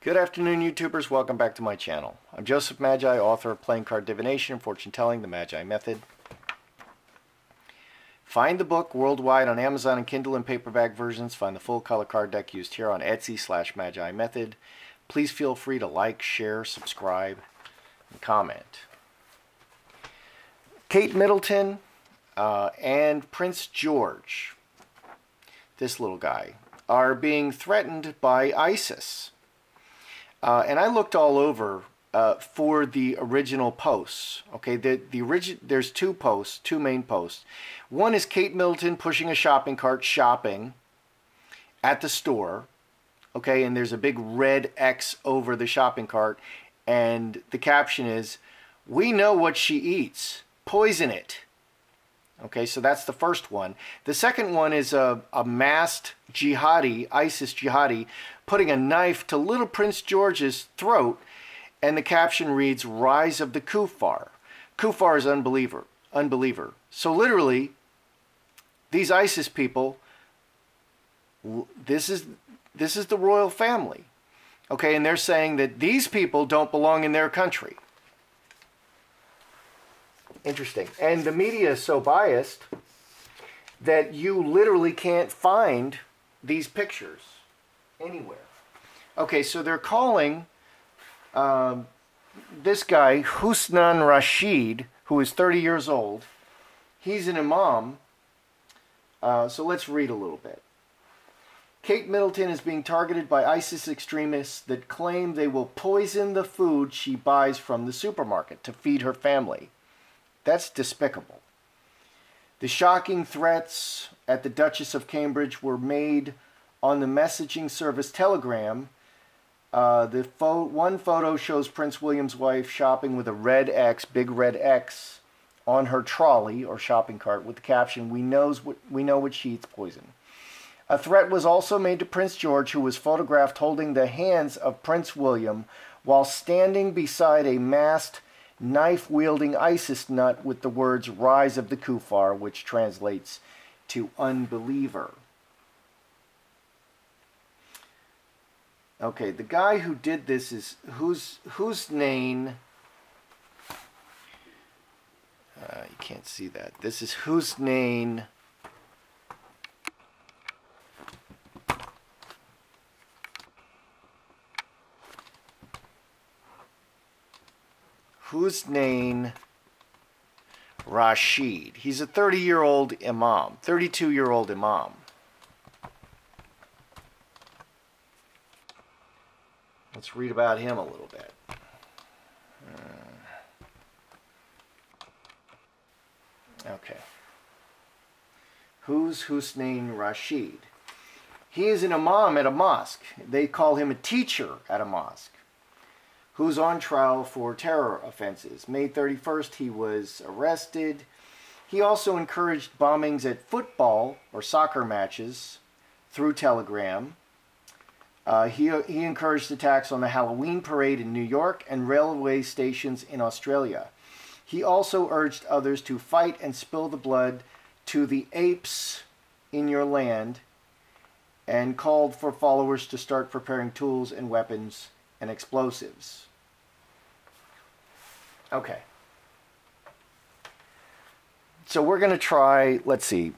Good afternoon, YouTubers. Welcome back to my channel. I'm Joseph Magi, author of Playing Card Divination and Fortune Telling, the Magi Method. Find the book worldwide on Amazon and Kindle and paperback versions. Find the full color card deck used here on Etsy/Magi Method. Please feel free to like, share, subscribe, and comment. Kate Middleton and Prince George, this little guy, are being threatened by ISIS. And I looked all over for the original posts. Okay, there's two posts, two main posts. One is Kate Middleton pushing a shopping cart shopping at the store. Okay, and there's a big red X over the shopping cart, and the caption is, "We know what she eats. Poison it." Okay, so that's the first one. The second one is a masked jihadi, ISIS jihadi, putting a knife to little Prince George's throat, and the caption reads, "Rise of the Kuffar." Kuffar is unbeliever. So literally, these ISIS people, this is the royal family. Okay, and they're saying that these people don't belong in their country. Interesting. And the media is so biased that you literally can't find these pictures anywhere. Okay, so they're calling this guy Husnan Rashid, who is 30 years old. He's an imam. So let's read a little bit. Kate Middleton is being targeted by ISIS extremists that claim they will poison the food she buys from the supermarket to feed her family. That's despicable. The shocking threats at the Duchess of Cambridge were made on the messaging service Telegram. One photo shows Prince William's wife shopping with a red X, big red X, on her trolley or shopping cart with the caption, we know what she eats poison. A threat was also made to Prince George, who was photographed holding the hands of Prince William while standing beside a masked, knife-wielding ISIS nut with the words "Rise of the Kuffar," which translates to unbeliever. Okay, the guy who did this is Husnain. You can't see that. This is Husnain. Husnain Rashid. He's a 30-year-old imam, 32-year-old imam. Let's read about him a little bit. Okay. Who's Husnain Rashid? He is an imam at a mosque. They call him a teacher at a mosque, who's on trial for terror offenses. May 31st, he was arrested. He also encouraged bombings at football or soccer matches through Telegram. He encouraged attacks on the Halloween parade in New York and railway stations in Australia. He also urged others to fight and spill the blood to the apes in your land, and called for followers to start preparing tools and weapons and explosives. Okay. So we're going to try, let's see.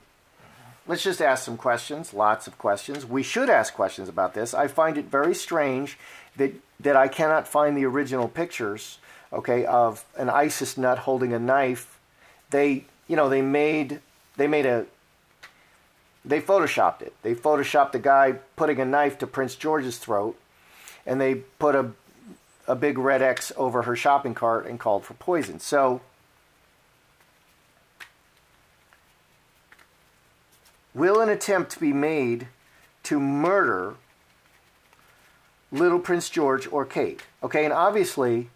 Let's just ask some questions, lots of questions. We should ask questions about this. I find it very strange that I cannot find the original pictures, okay, of an ISIS nut holding a knife. They photoshopped it. They photoshopped the guy putting a knife to Prince George's throat, and they put a big red X over her shopping cart and called for poison. So, will an attempt be made to murder little Prince George or Kate? Okay, and obviously,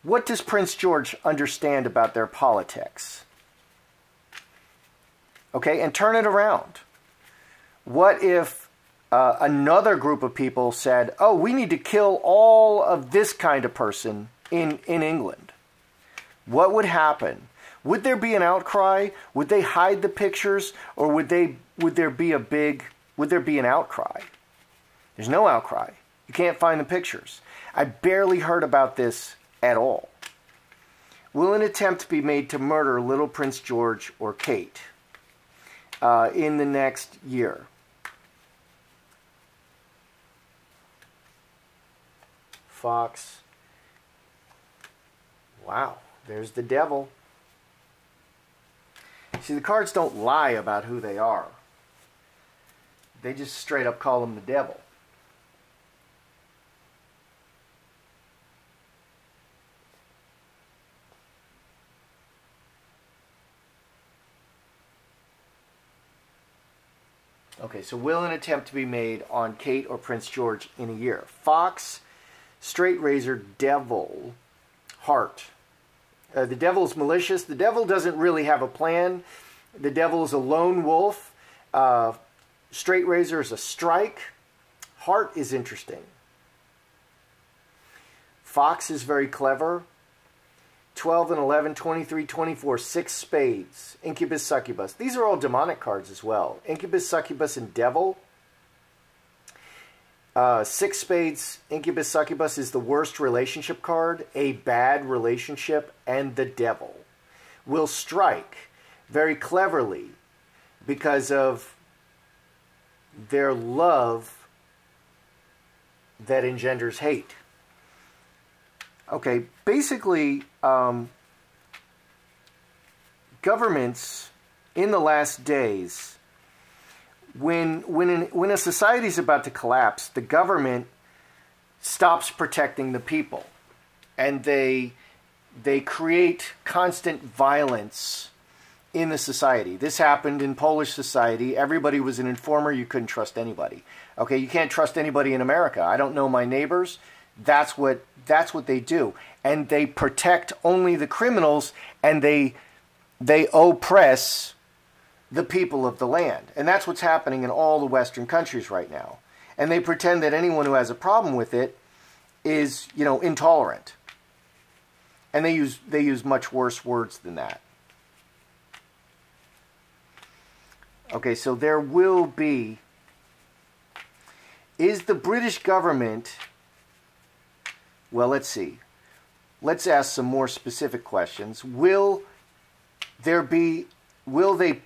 what does Prince George understand about their politics? Okay, and turn it around. What if another group of people said, oh, we need to kill all of this kind of person in England? What would happen? Would there be an outcry? Would they hide the pictures, or would there be an outcry? There's no outcry. You can't find the pictures. I barely heard about this at all. Will an attempt be made to murder little Prince George or Kate in the next year? Fox. Wow, there's the devil. See, the cards don't lie about who they are. They just straight up call him the devil. Okay, so will an attempt to be made on Kate or Prince George in a year? Fox, straight razor, devil, heart. The devil's malicious. The devil doesn't really have a plan. The devil is a lone wolf. Straight razor is a strike. Heart is interesting. Fox is very clever. 12 and 11, 23, 24, 6 spades. Incubus, succubus. These are all demonic cards as well. Incubus, succubus, and devil. 6 spades, incubus, succubus is the worst relationship card. A bad relationship, and the devil will strike very cleverly because of their love that engenders hate. Okay, basically, governments in the last days, when a society is about to collapse, the government stops protecting the people, and they create constant violence in the society. This happened in Polish society. Everybody was an informer. You couldn't trust anybody. Okay, you can't trust anybody in America. I don't know my neighbors. That's what they do, and they protect only the criminals, and they oppress the people of the land. And that's what's happening in all the Western countries right now. And they pretend that anyone who has a problem with it is, intolerant. And they use much worse words than that. Okay, so there will be... Is the British government... Well, let's see. Let's ask some more specific questions. Will they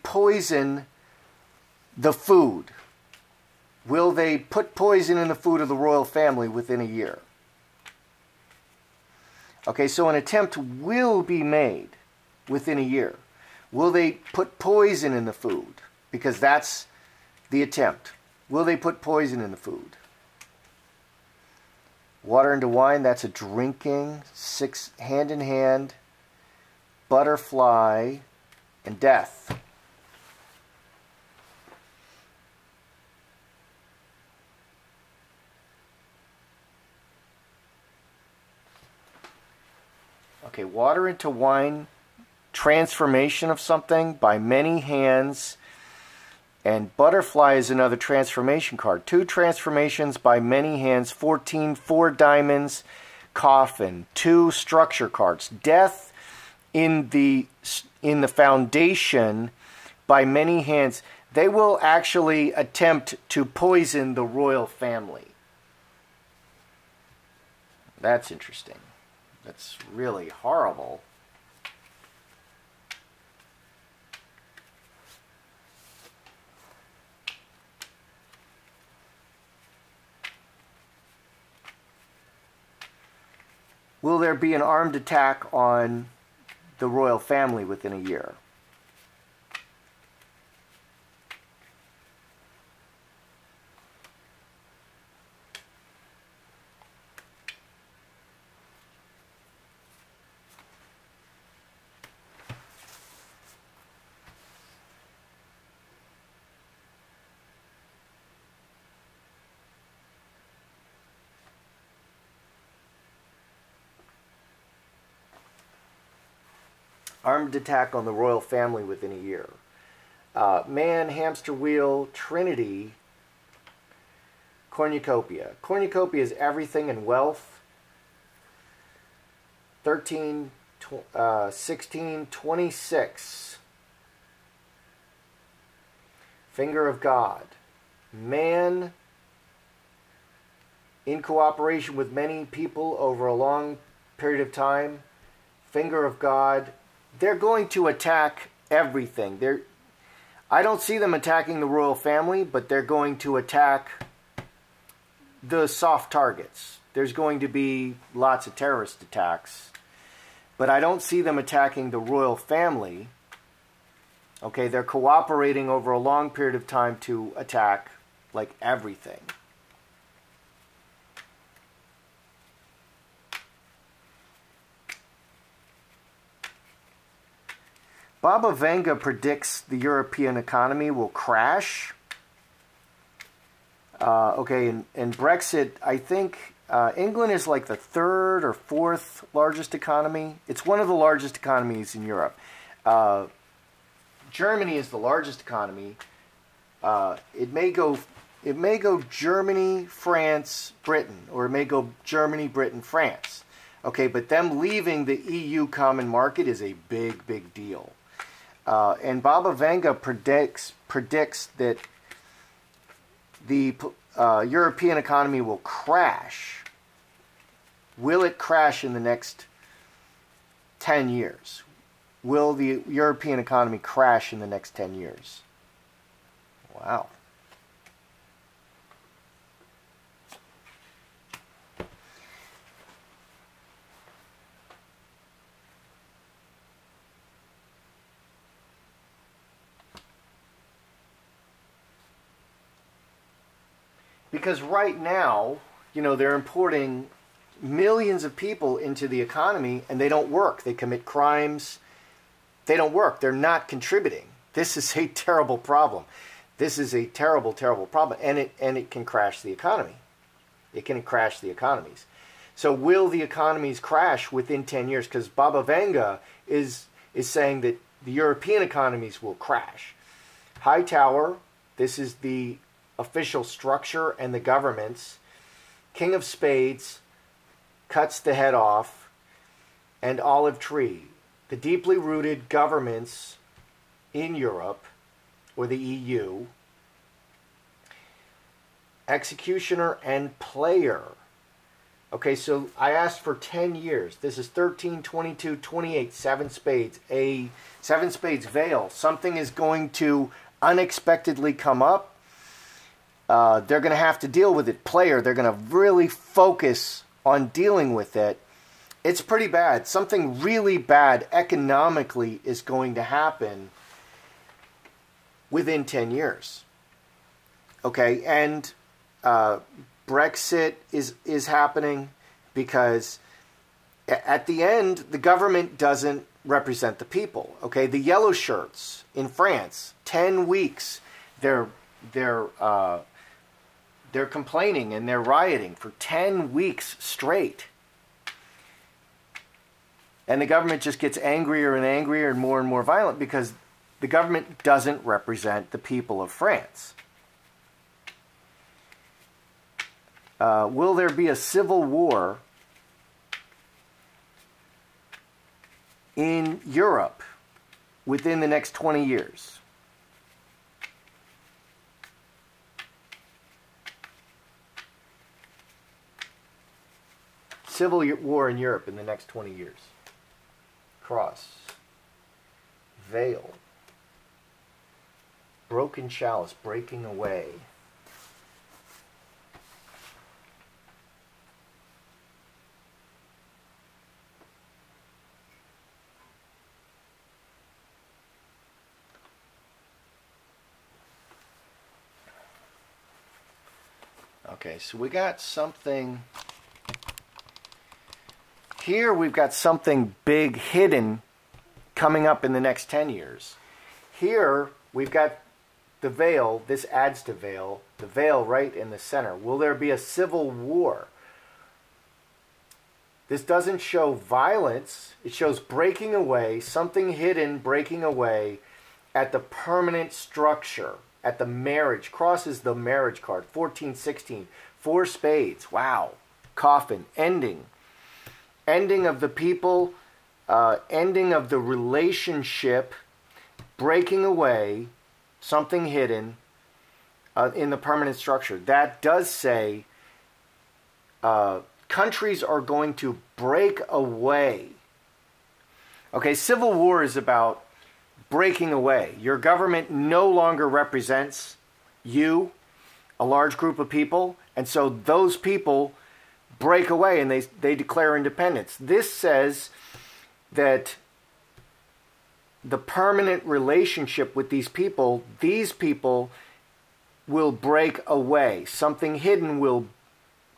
poison the food? Will they put poison in the food of the royal family within a year? Okay, so an attempt will be made within a year. Will they put poison in the food? Because that's the attempt. Will they put poison in the food? Water into wine, that's a drinking. 6, hand in hand. Butterfly. And death. Okay, water into wine, transformation of something by many hands, and butterfly is another transformation card. 2 transformations by many hands, 14, 4 diamonds, coffin, 2 structure cards. Death in the foundation by many hands. They will actually attempt to poison the royal family. That's interesting. That's really horrible. Will there be an armed attack on the royal family within a year? Armed attack on the royal family within a year. Man, hamster wheel, Trinity, cornucopia. Cornucopia is everything and wealth. 13, 16, 26. Finger of God. Man in cooperation with many people over a long period of time, finger of God, they're going to attack everything. I don't see them attacking the royal family, but they're going to attack the soft targets. There's going to be lots of terrorist attacks, but I don't see them attacking the royal family. Okay, they're cooperating over a long period of time to attack like everything. Baba Vanga predicts the European economy will crash. Okay, and Brexit, I think England is like the third or fourth largest economy. It's one of the largest economies in Europe. Germany is the largest economy. It may go Germany, France, Britain, or it may go Germany, Britain, France. Okay, but them leaving the EU common market is a big, big deal. And Baba Vanga predicts that the European economy will crash. Will it crash in the next 10 years? Will the European economy crash in the next 10 years? Wow. Because right now, you know, they're importing millions of people into the economy and they don't work. They commit crimes. They don't work. They're not contributing. This is a terrible problem. This is a terrible, terrible problem. And it can crash the economy. It can crash the economies. So will the economies crash within 10 years? Because Baba Vanga is saying that the European economies will crash. Hightower, this is the official structure and the government's. King of Spades cuts the head off, and Olive Tree, the deeply rooted governments in Europe, or the EU, Executioner and Player. Okay, so I asked for 10 years. This is 13, 22, 28, 7 spades. A 7 spades veil. Something is going to unexpectedly come up. They're going to have to deal with it. Player, they're going to really focus on dealing with it. It's pretty bad. Something really bad economically is going to happen within 10 years. Okay, and Brexit is happening because at the end, the government doesn't represent the people. Okay, the yellow shirts in France, 10 weeks, they're complaining and they're rioting for 10 weeks straight. And the government just gets angrier and angrier and more violent because the government doesn't represent the people of France. Will there be a civil war in Europe within the next 20 years? Civil war in Europe in the next 20 years. Cross. Veil. Broken chalice, breaking away. Okay, so we got something. Here we've got something big hidden coming up in the next 10 years. Here we've got the veil. This adds to veil. The veil right in the center. Will there be a civil war? This doesn't show violence. It shows breaking away, something hidden breaking away at the permanent structure, at the marriage. Cross is the marriage card. 14, 16. 4 spades. Wow. Coffin. Ending. Ending of the people. Ending of the relationship. Breaking away. Something hidden in the permanent structure. That does say countries are going to break away. Okay, civil war is about breaking away. Your government no longer represents you, a large group of people, and so those people break away and they declare independence. This says that the permanent relationship with these people will break away. Something hidden will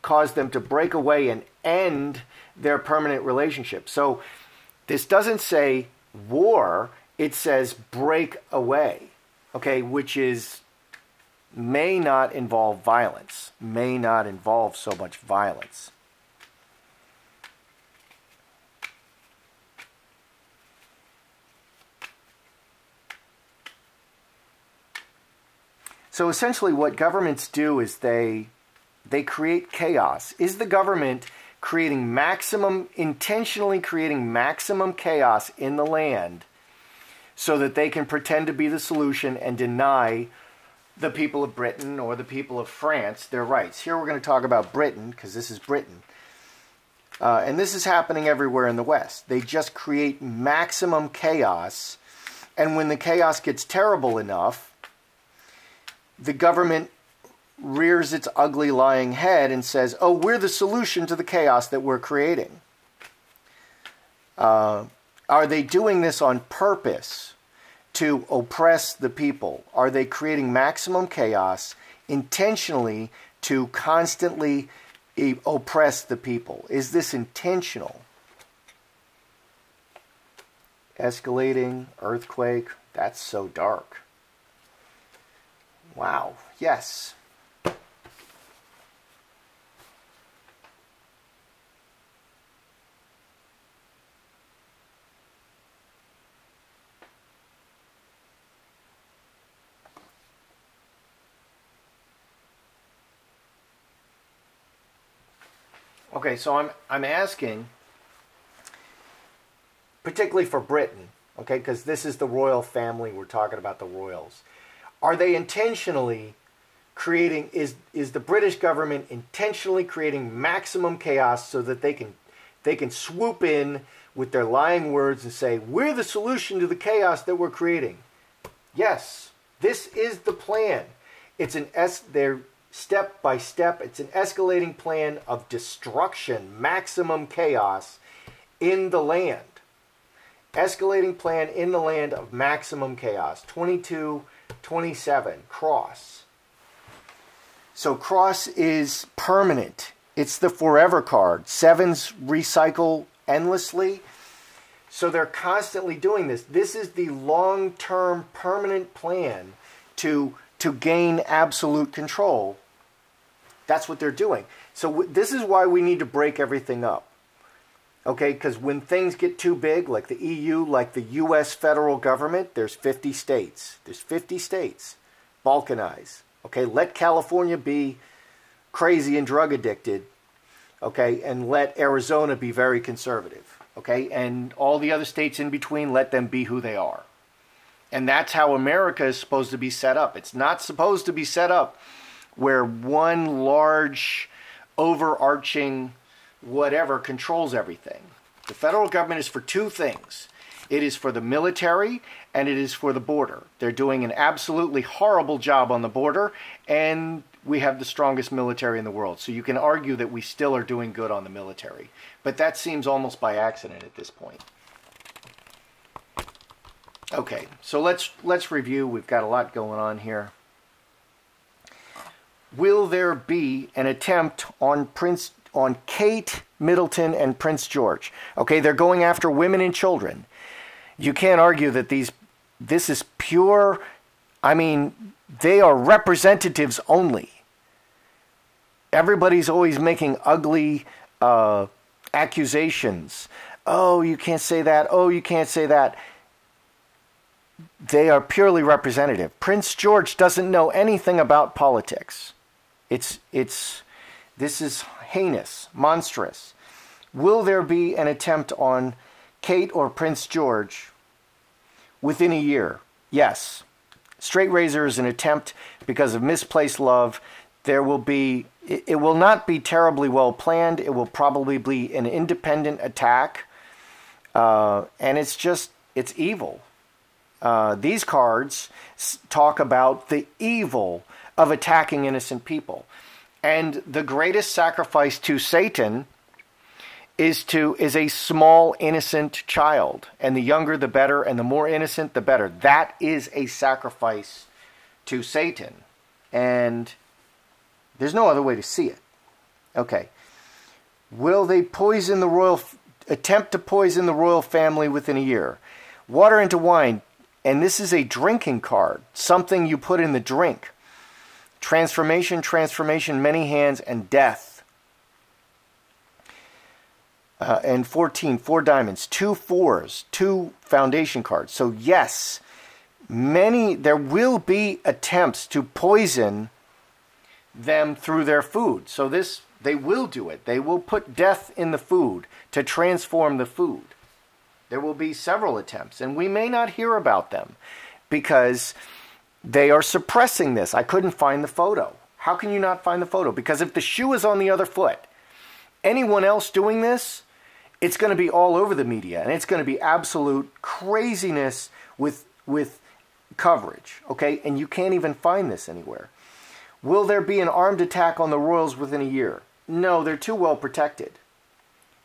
cause them to break away and end their permanent relationship. So this doesn't say war, it says break away, okay, which may not involve violence, may not involve so much violence. So essentially what governments do is they create chaos. Is the government intentionally creating maximum chaos in the land so that they can pretend to be the solution and deny the people of Britain or the people of France their rights? Here we're going to talk about Britain, because this is Britain. And this is happening everywhere in the West. They just create maximum chaos, and when the chaos gets terrible enough, the government rears its ugly lying head and says, oh, we're the solution to the chaos that we're creating. Are they doing this on purpose to oppress the people? Are they creating maximum chaos intentionally to constantly oppress the people? Is this intentional? Escalating, earthquake, that's so dark. Wow, yes. Okay, so I'm asking, particularly for Britain, okay, because this is the royal family, we're talking about the royals. Are they intentionally creating, is the British government intentionally creating maximum chaos so that they can swoop in with their lying words and say, we're the solution to the chaos that we're creating? Yes, this is the plan. They're step by step. It's an escalating plan of destruction, maximum chaos in the land. Escalating plan in the land of maximum chaos. 22-27, cross. So cross is permanent. It's the forever card. Sevens recycle endlessly. So they're constantly doing this. This is the long-term permanent plan to gain absolute control. That's what they're doing. So this is why we need to break everything up. Okay, because when things get too big, like the EU, like the US federal government, there's 50 states. There's 50 states. Balkanize. Okay, let California be crazy and drug addicted. Okay, and let Arizona be very conservative. Okay, and all the other states in between, let them be who they are. And that's how America is supposed to be set up. It's not supposed to be set up where one large, overarching whatever controls everything. The federal government is for two things. It is for the military and it is for the border. They're doing an absolutely horrible job on the border, and we have the strongest military in the world. So you can argue that we still are doing good on the military. But that seems almost by accident at this point. Okay, so let's review. We've got a lot going on here. Will there be an attempt on Kate Middleton and Prince George? Okay, they're going after women and children. You can't argue that this is pure. I mean, they are representatives only. Everybody's always making ugly accusations. Oh, you can't say that. Oh, you can't say that. They are purely representative. Prince George doesn't know anything about politics. This is heinous, monstrous. Will there be an attempt on Kate or Prince George within a year? Yes. Straight razor is an attempt because of misplaced love. There will be it will not be terribly well planned. It will probably be an independent attack. And it's evil. These cards talk about the evil of attacking innocent people. And the greatest sacrifice to Satan is a small innocent child. And the younger the better, and the more innocent the better. That is a sacrifice to Satan. And there's no other way to see it. Okay. Will they attempt to poison the royal family within a year? Water into wine. And this is a drinking card. Something you put in the drink. Transformation, many hands, and death. And 14, 4 diamonds, 2 4s, 2 foundation cards. So yes, there will be attempts to poison them through their food. So they will do it. They will put death in the food to transform the food. There will be several attempts, and we may not hear about them because they are suppressing this. I couldn't find the photo. How can you not find the photo? Because if the shoe is on the other foot, anyone else doing this, it's going to be all over the media, and it's going to be absolute craziness with coverage, okay? And you can't even find this anywhere. Will there be an armed attack on the royals within a year? No, they're too well protected.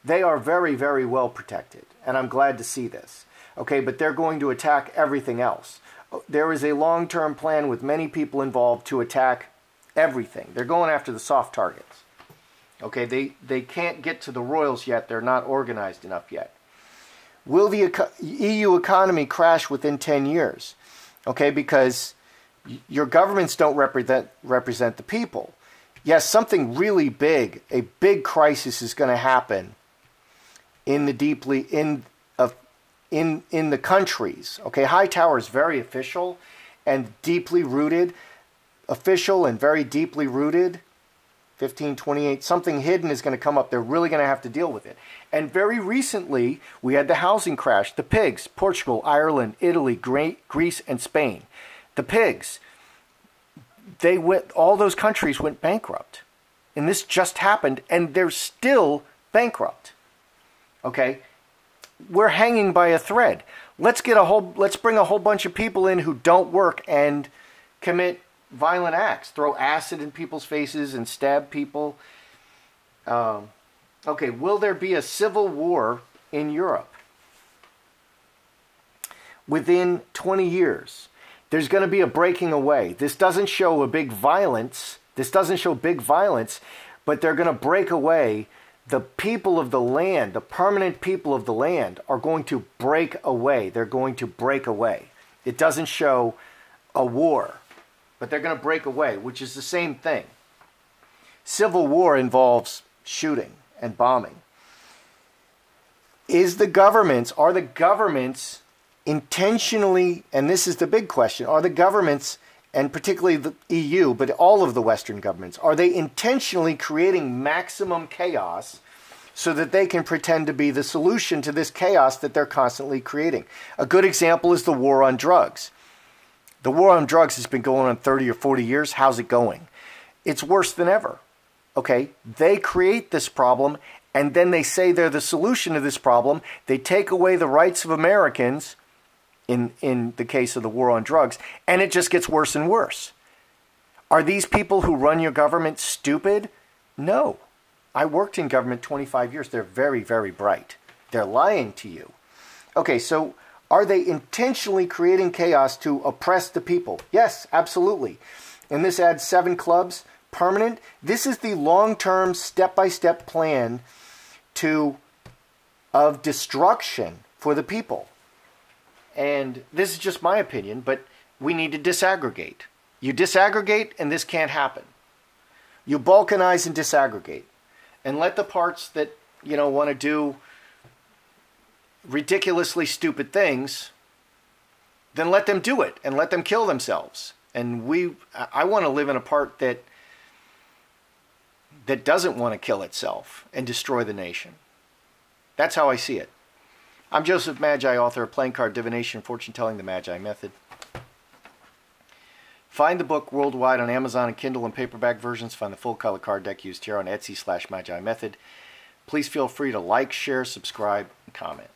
They are very, very well protected, and I'm glad to see this. Okay, but they're going to attack everything else. There is a long-term plan with many people involved to attack everything. They're going after the soft targets. Okay, they can't get to the royals yet. They're not organized enough yet. Will the EU economy crash within 10 years? Okay, because your governments don't represent the people. Yes, something really big, a big crisis is going to happen in the countries. Okay, Hightower is very official and deeply rooted. Official and very deeply rooted. 1528, something hidden is going to come up. They're really going to have to deal with it. And very recently, we had the housing crash. The pigs, Portugal, Ireland, Italy, Greece, and Spain. The pigs, all those countries went bankrupt. And this just happened, and they're still bankrupt. Okay? We're hanging by a thread. Let's bring a whole bunch of people in who don't work and commit violent acts, throw acid in people's faces and stab people. Okay, will there be a civil war in Europe? Within 20 years, there's going to be a breaking away. This doesn't show big violence, but they're going to break away. The people of the land, the permanent people of the land, are going to break away. They're going to break away. It doesn't show a war, but they're going to break away, which is the same thing. Civil war involves shooting and bombing. Are the governments intentionally, and this is the big question, are the governments, and particularly the EU, but all of the Western governments, are they intentionally creating maximum chaos so that they can pretend to be the solution to this chaos that they're constantly creating? A good example is the war on drugs. The war on drugs has been going on 30 or 40 years. How's it going? It's worse than ever. Okay? They create this problem, and then they say they're the solution to this problem. They take away the rights of Americans, in the case of the war on drugs, and it just gets worse and worse. Are these people who run your government stupid? No. I worked in government 25 years. They're very, very bright. They're lying to you. Okay, so are they intentionally creating chaos to oppress the people? Yes, absolutely. And this adds 7 clubs, permanent. This is the long-term, step-by-step plan of destruction for the people. And this is just my opinion, but we need to disaggregate. You disaggregate, and this can't happen. You balkanize and disaggregate. And let the parts that, want to do ridiculously stupid things, then let them do it, and let them kill themselves. And I want to live in a part that doesn't want to kill itself and destroy the nation. That's how I see it. I'm Joseph Magi, author of Playing Card Divination, Fortune Telling, the Magi Method. Find the book worldwide on Amazon and Kindle and paperback versions. Find the full color card deck used here on Etsy/Magi Method. Please feel free to like, share, subscribe, and comment.